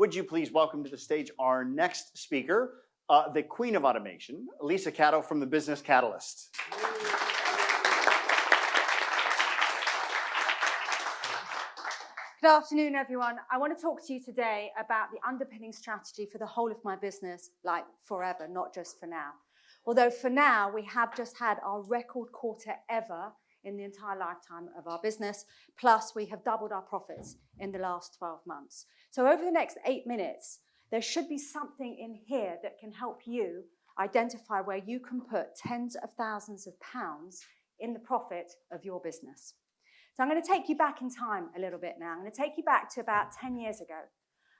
would you please welcome to the stage our next speaker, the queen of automation, Lisa Catto from the Business Catalyst. Good afternoon, everyone. I want to talk to you today about the underpinning strategy for the whole of my business, like forever, not just for now. Although for now, we have just had our record quarter ever in the entire lifetime of our business, plus we have doubled our profits in the last 12 months. So over the next 8 minutes, there should be something in here that can help you identify where you can put tens of thousands of pounds in the profit of your business. So I'm going to take you back in time a little bit now. I'm going to take you back to about 10 years ago.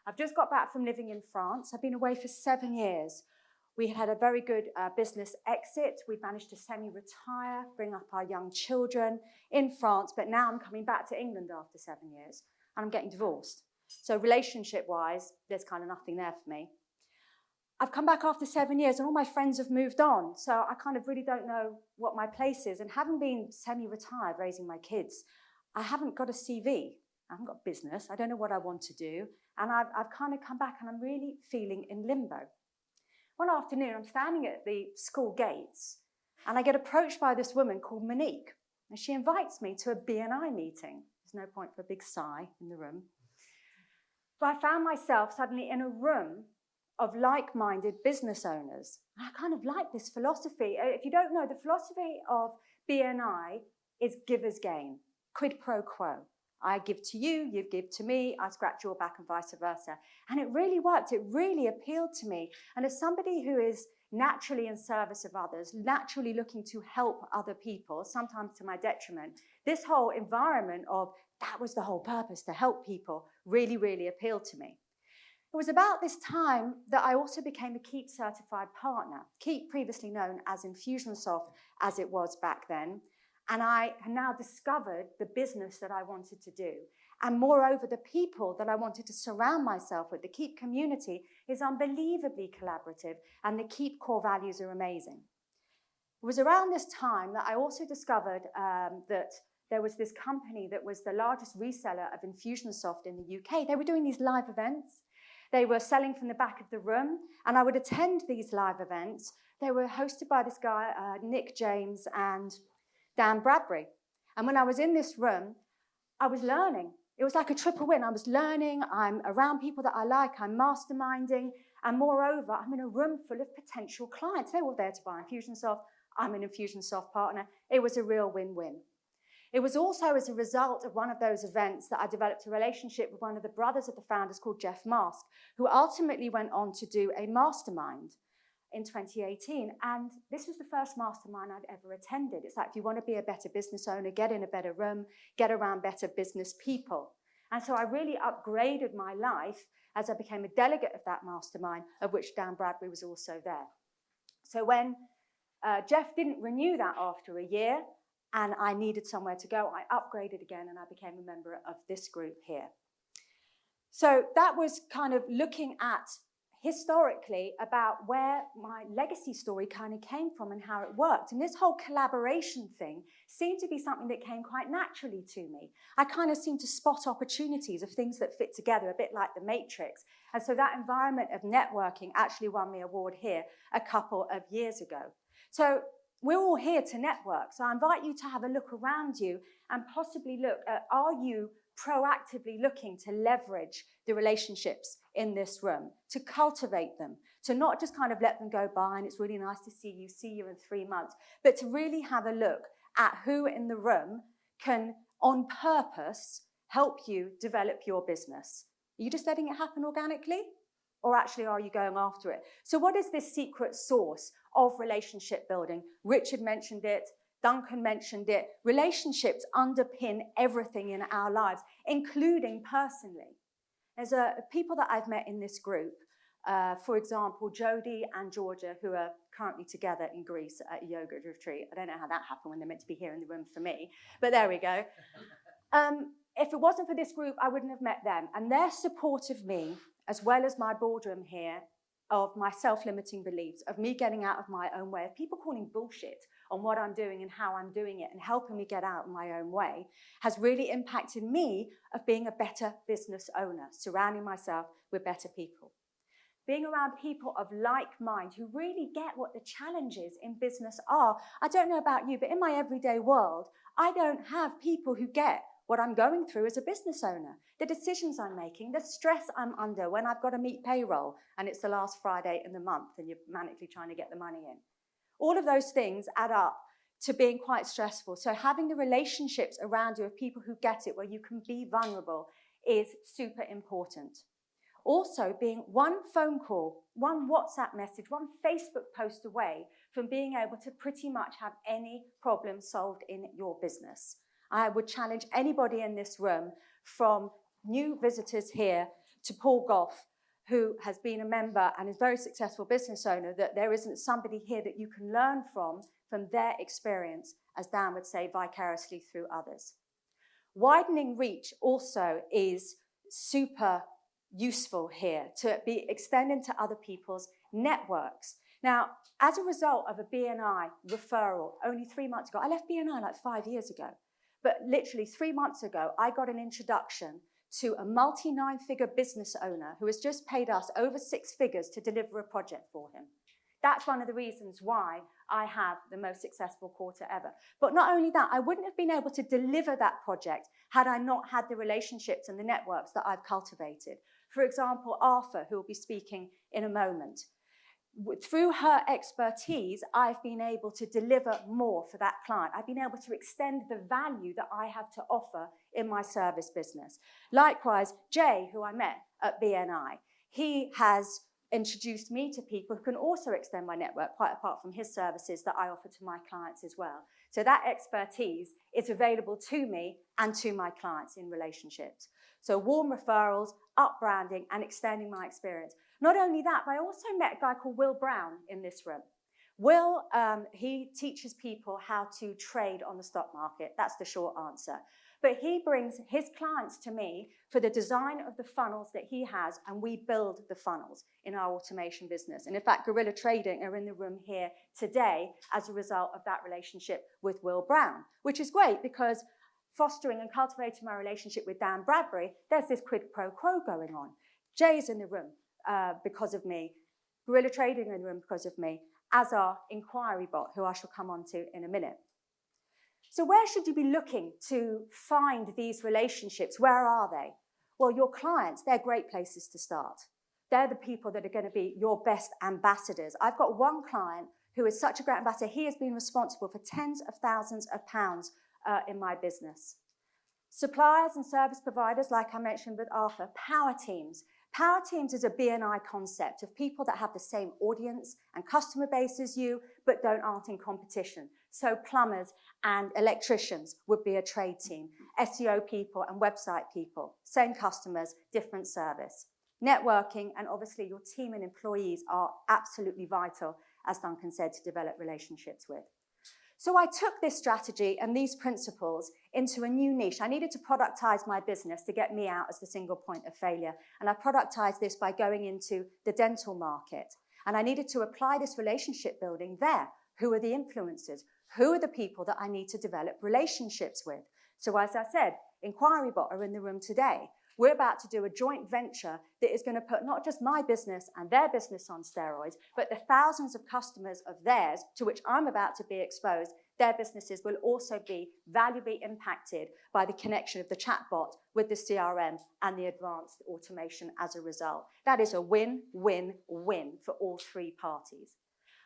I've just got back from living in France. I've been away for 7 years. We had a very good business exit. We managed to semi-retire, bring up our young children in France, but now I'm coming back to England after 7 years, and I'm getting divorced. So relationship-wise, there's kind of nothing there for me. I've come back after 7 years, and all my friends have moved on, so I kind of really don't know what my place is. And having been semi-retired, raising my kids, I haven't got a CV. I haven't got business. I don't know what I want to do. And I've kind of come back and I'm really feeling in limbo. One afternoon, I'm standing at the school gates and I get approached by this woman called Monique. And she invites me to a BNI meeting. There's no point for a big sigh in the room. But I found myself suddenly in a room of like-minded business owners. I kind of like this philosophy. If you don't know, the philosophy of BNI is giver's gain. Quid pro quo. I give to you, you give to me, I scratch your back and vice versa. And it really worked. It really appealed to me. And as somebody who is naturally in service of others, naturally looking to help other people, sometimes to my detriment, this whole environment of that was the whole purpose, to help people, really, really appealed to me. It was about this time that I also became a Keep certified partner. Keep, previously known as Infusionsoft as it was back then. And I have now discovered the business that I wanted to do. And moreover, the people that I wanted to surround myself with, the Keep community, is unbelievably collaborative, and the Keep core values are amazing. It was around this time that I also discovered that there was this company that was the largest reseller of Infusionsoft in the UK. They were doing these live events. They were selling from the back of the room, and I would attend these live events. They were hosted by this guy, Nick James, and Dan Bradbury. And when I was in this room, I was learning. It was like a triple win. I was learning, I'm around people that I like, I'm masterminding, and moreover, I'm in a room full of potential clients. They were there to buy Infusionsoft. I'm an Infusionsoft partner. It was a real win-win. It was also as a result of one of those events that I developed a relationship with one of the brothers of the founders called Jeff Mask, who ultimately went on to do a mastermind in 2018, and this was the first mastermind I'd ever attended. It's like, if you want to be a better business owner, get in a better room, get around better business people. And so I really upgraded my life as I became a delegate of that mastermind, of which Dan Bradbury was also there. So when Jeff didn't renew that after a year, and I needed somewhere to go, I upgraded again, and I became a member of this group here. So that was kind of looking at historically about where my legacy story kind of came from and how it worked. And this whole collaboration thing seemed to be something that came quite naturally to me. I kind of seemed to spot opportunities of things that fit together, a bit like the Matrix. And so that environment of networking actually won me an award here a couple of years ago. So we're all here to network. So I invite you to have a look around you and possibly look at, are you proactively looking to leverage the relationships in this room, to cultivate them, to not just kind of let them go by and it's really nice to see you in 3 months, but to really have a look at who in the room can, on purpose, help you develop your business. Are you just letting it happen organically? Or actually are you going after it? So what is this secret sauce of relationship building? Richard mentioned it. Duncan mentioned it. Relationships underpin everything in our lives, including personally. There's people that I've met in this group, for example, Jodie and Georgia, who are currently together in Greece at a yoga retreat. I don't know how that happened when they're meant to be here in the room for me, but there we go. If it wasn't for this group, I wouldn't have met them. And their support of me, as well as my boardroom here, of my self-limiting beliefs, of me getting out of my own way, of people calling bullshit on what I'm doing and how I'm doing it and helping me get out my own way has really impacted me of being a better business owner, surrounding myself with better people. Being around people of like mind who really get what the challenges in business are. I don't know about you, but in my everyday world, I don't have people who get what I'm going through as a business owner, the decisions I'm making, the stress I'm under when I've got to meet payroll and it's the last Friday in the month and you're manically trying to get the money in. All of those things add up to being quite stressful. So having the relationships around you of people who get it, where you can be vulnerable, is super important. Also, being one phone call, one WhatsApp message, one Facebook post away from being able to pretty much have any problem solved in your business. I would challenge anybody in this room, from new visitors here to Paul Goff, who has been a member and is a very successful business owner, that there isn't somebody here that you can learn from their experience, as Dan would say, vicariously through others. Widening reach also is super useful here to be extending to other people's networks. Now, as a result of a BNI referral only 3 months ago, I left BNI like 5 years ago, but literally 3 months ago, I got an introduction to a multi-nine-figure business owner who has just paid us over 6 figures to deliver a project for him. That's one of the reasons why I have the most successful quarter ever. But not only that, I wouldn't have been able to deliver that project had I not had the relationships and the networks that I've cultivated. For example, Arthur, who will be speaking in a moment. Through her expertise, I've been able to deliver more for that client. I've been able to extend the value that I have to offer in my service business. Likewise, Jay, who I met at BNI, he has introduced me to people who can also extend my network, quite apart from his services that I offer to my clients as well. So that expertise is available to me and to my clients in relationships. So warm referrals, up branding, and extending my experience. Not only that, but I also met a guy called Will Brown in this room. Will, he teaches people how to trade on the stock market. That's the short answer. But he brings his clients to me for the design of the funnels that he has, and we build the funnels in our automation business. And in fact, Guerrilla Trading are in the room here today as a result of that relationship with Will Brown, which is great because fostering and cultivating my relationship with Dan Bradbury, there's this quid pro quo going on. Jay's in the room because of me. Guerrilla Trading in the room because of me, as our inquiry bot, who I shall come on to in a minute. So where should you be looking to find these relationships? Where are they? Well, your clients, they're great places to start. They're the people that are going to be your best ambassadors. I've got one client who is such a great ambassador. He has been responsible for tens of thousands of pounds in my business. Suppliers and service providers, like I mentioned with Arthur, power teams. Power teams is a BNI concept of people that have the same audience and customer base as you, but aren't in competition. So plumbers and electricians would be a trade team. SEO people and website people, same customers, different service. Networking and obviously your team and employees are absolutely vital, as Duncan said, to develop relationships with. So I took this strategy and these principles into a new niche. I needed to productize my business to get me out as the single point of failure. And I productized this by going into the dental market. And I needed to apply this relationship building there. Who are the influencers? Who are the people that I need to develop relationships with? So as I said, Inquiry Bot are in the room today. We're about to do a joint venture that is going to put not just my business and their business on steroids, but the thousands of customers of theirs to which I'm about to be exposed, their businesses will also be valuably impacted by the connection of the chatbot with the CRM and the advanced automation as a result. That is a win-win-win for all three parties.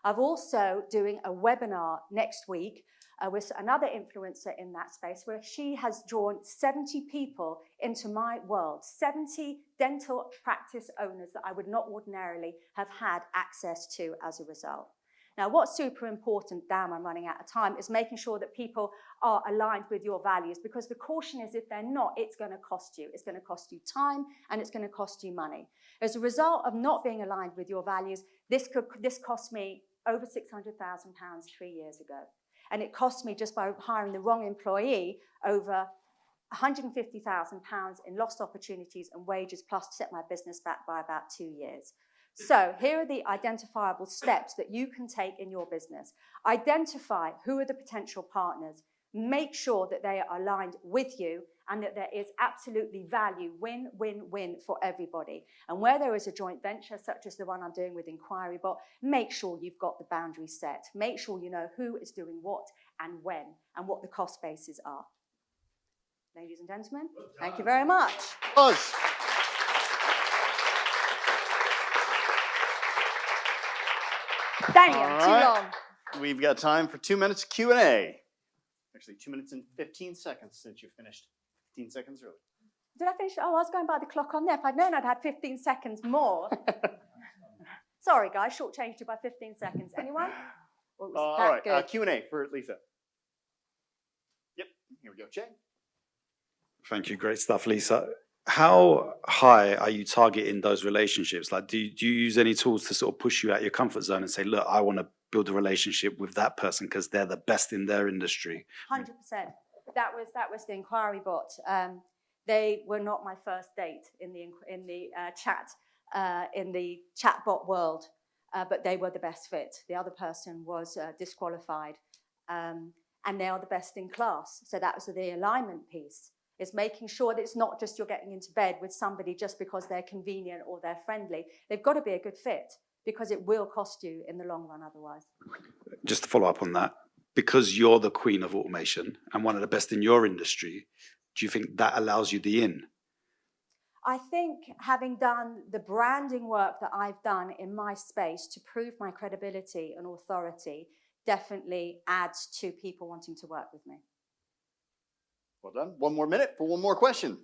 I'm also doing a webinar next week with another influencer in that space where she has drawn 70 people into my world, 70 dental practice owners that I would not ordinarily have had access to as a result. Now, what's super important, damn, I'm running out of time, is making sure that people are aligned with your values, because the caution is if they're not, it's going to cost you. It's going to cost you time and it's going to cost you money. As a result of not being aligned with your values, this cost me over £600,000 3 years ago. And it cost me, just by hiring the wrong employee, over £150,000 in lost opportunities and wages, plus to set my business back by about 2 years. So here are the identifiable steps that you can take in your business. Identify who are the potential partners. Make sure that they are aligned with you and that there is absolutely value, win, win, win for everybody. And where there is a joint venture, such as the one I'm doing with InquiryBot, make sure you've got the boundaries set. Make sure you know who is doing what and when and what the cost bases are. Ladies and gentlemen, thank you very much. Buzz. Daniel, All too right. long. We've got time for 2 minutes Q&A. Actually, 2 minutes and 15 seconds since you finished 15 seconds early. Did I finish? Oh, I was going by the clock on there. If I'd known I'd had 15 seconds more. Sorry, guys, shortchanged you by 15 seconds. Anyone? Well, it was that all right, good. Q&A for Lisa. Yep, here we go. Jay? Thank you. Great stuff, Lisa. How high are you targeting those relationships? Like, do you use any tools to sort of push you out your comfort zone and say, look, I want to build a relationship with that person because they're the best in their industry? 100%. That was the InquiryBot. They were not my first date in the chatbot world, but they were the best fit. The other person was disqualified, and they are the best in class. So that was the alignment piece. Is making sure that it's not just you're getting into bed with somebody just because they're convenient or they're friendly. They've got to be a good fit because it will cost you in the long run otherwise. Just to follow up on that, because you're the queen of automation and one of the best in your industry, do you think that allows you the in? I think having done the branding work that I've done in my space to prove my credibility and authority definitely adds to people wanting to work with me. Well done. 1 more minute for 1 more question.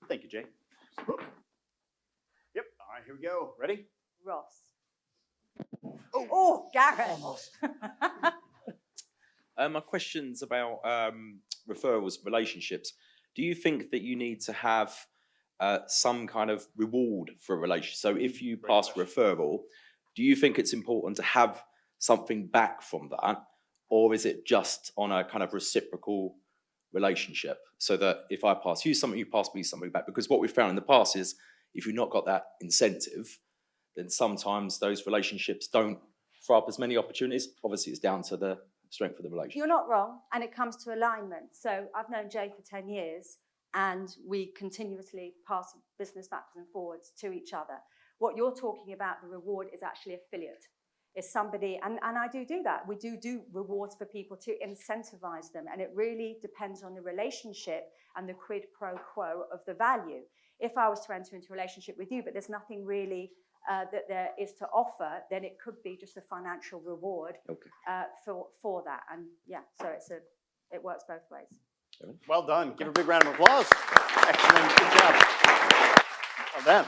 Thank you, Jay. Yep. All right, here we go. Ready? Ross. Oh, Gareth. My question's about referrals, relationships. Do you think that you need to have some kind of reward for a relationship? So if you pass a referral, do you think it's important to have something back from that? Or is it just on a kind of reciprocal relationship, so that if I pass you something, you pass me something back? Because what we've found in the past is if you've not got that incentive, then sometimes those relationships don't throw up as many opportunities. Obviously, it's down to the strength of the relationship. You're not wrong, and it comes to alignment. So I've known Jay for 10 years, and we continuously pass business backwards and forwards to each other. What you're talking about, the reward, is actually affiliate. Is somebody, and I do that. We do rewards for people to incentivize them, and it really depends on the relationship and the quid pro quo of the value. If I was to enter into a relationship with you, but there's nothing really that there is to offer, then it could be just a financial reward for that. And yeah, so it works both ways. Well done. Give a big round of applause. Excellent. Good job. Well done.